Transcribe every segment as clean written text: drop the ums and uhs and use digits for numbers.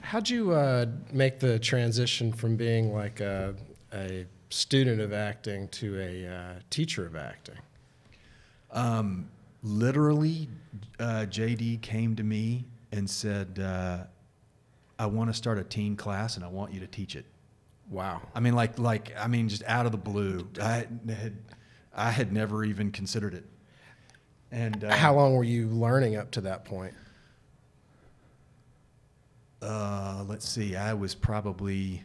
How'd you make the transition from being like a student of acting to a teacher of acting? Literally, JD came to me and said, I want to start a teen class and I want you to teach it. Wow. I mean, just out of the blue. I had never even considered it. And how long were you learning up to that point? Let's see. I was probably,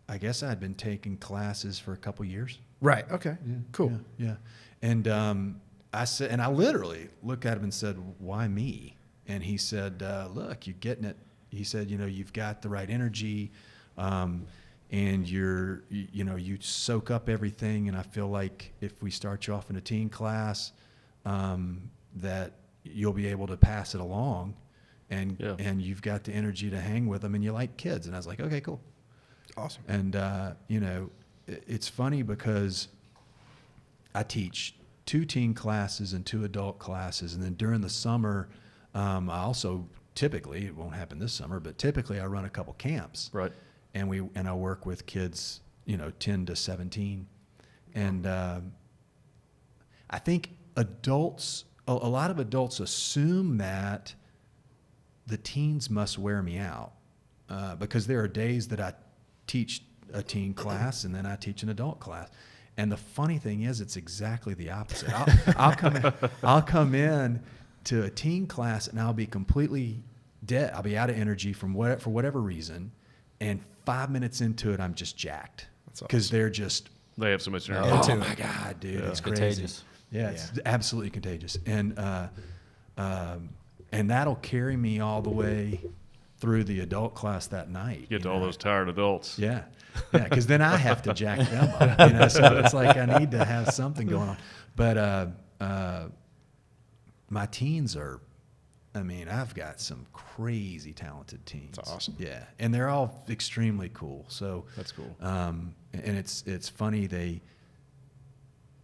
I guess I had been taking classes for a couple years. Right. Okay. Yeah, Cool. Yeah. And I said, and I literally looked at him and said, "Why me?" And he said, "Look, you're getting it." He said, "You've got the right energy, and you soak up everything. And I feel like if we start you off in a teen class, that you'll be able to pass it along, and you've got the energy to hang with them, and you like kids." And I was like, "Okay, cool, awesome." And it's funny because I teach 2 teen classes and 2 adult classes, and then during the summer, I also typically, it won't happen this summer, but typically I run a couple camps. Right. And I work with kids, 10 to 17. And I think a lot of adults assume that the teens must wear me out, because there are days that I teach a teen class and then I teach an adult class. And the funny thing is, it's exactly the opposite. I'll come in to a teen class and I'll be completely dead. I'll be out of energy for whatever reason, and 5 minutes into it, I'm just jacked because awesome. They have so much energy. Oh my God, dude, it's crazy. Contagious. Yeah, it's absolutely contagious, and that'll carry me all the way through the adult class that night. Get to all those tired adults. Yeah, because then I have to jack them up. So it's like I need to have something going on. But my teens are, I've got some crazy talented teens. That's awesome. Yeah, and they're all extremely cool. So That's cool. And it's funny,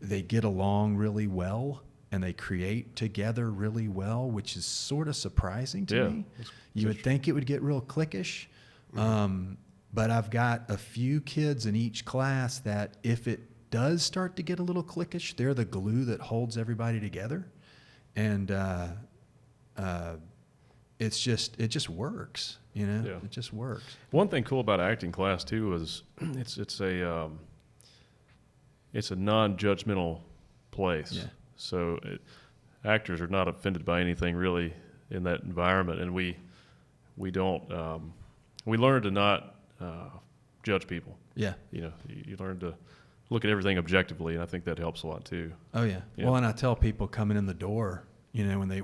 they get along really well and they create together really well, which is sort of surprising to me. You would think it would get real cliquish. But I've got a few kids in each class that if it does start to get a little cliquish, they're the glue that holds everybody together. And it just works, It just works. One thing cool about acting class too is it's a non-judgmental place. Yeah. So actors are not offended by anything really in that environment, and we don't we learn to not judge people. Yeah. You learn to look at everything objectively, and I think that helps a lot too. Oh yeah. Well, and I tell people coming in the door, when they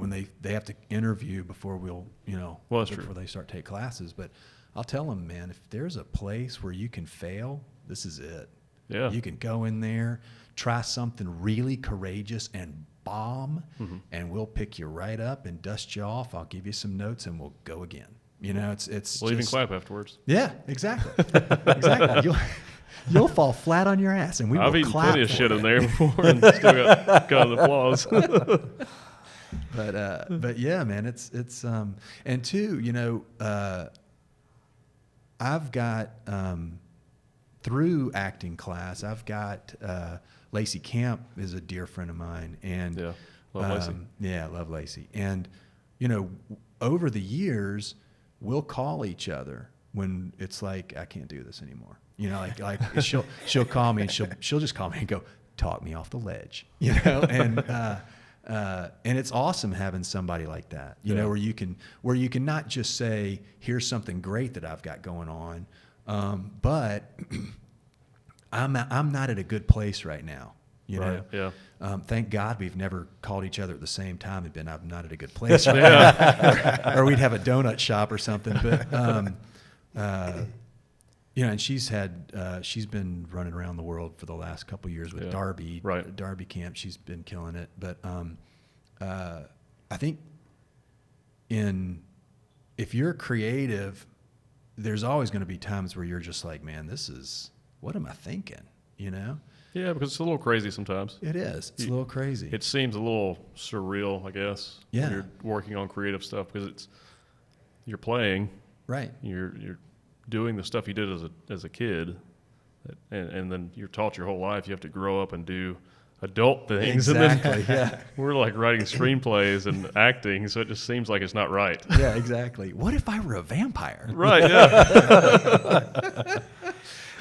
have to interview before that's before true. they start take classes, but I'll tell them, man, if there's a place where you can fail, this is it. Yeah. You can go in there, try something really courageous and bomb, and we'll pick you right up and dust you off. I'll give you some notes and we'll go again. It's We'll even clap afterwards. Yeah, exactly. Exactly. You'll fall flat on your ass and we I've will eaten clap plenty of for shit it. in there before and still got an applause. But yeah, man, it's and two, I've got through acting class, I've got Lacey Camp is a dear friend of mine, and love Lacey. Yeah, love Lacey, and over the years we'll call each other when it's like I can't do this anymore. Like she'll call me and she'll just call me and go, talk me off the ledge, and it's awesome having somebody like that, where you can not just say, here's something great that I've got going on, but I'm not at a good place right now, Right, yeah. Thank God we've never called each other at the same time and been, I'm not at a good place right now. or we'd have a donut shop or something, but and she's been running around the world for the last couple of years with Darby, right. Darby Camp. She's been killing it. But I think if you're creative, there's always going to be times where you're just like, man, what am I thinking? Yeah, because it's a little crazy sometimes. It is. It's a little crazy. It seems a little surreal, I guess, Yeah. when you're working on creative stuff, because you're playing, Right. you're doing the stuff you did as a kid, and then you're taught your whole life you have to grow up and do adult things. Exactly. And then Yeah. we're like writing screenplays and acting, so it just seems like it's not right. Yeah. Exactly. What if I were a vampire? Right. Yeah.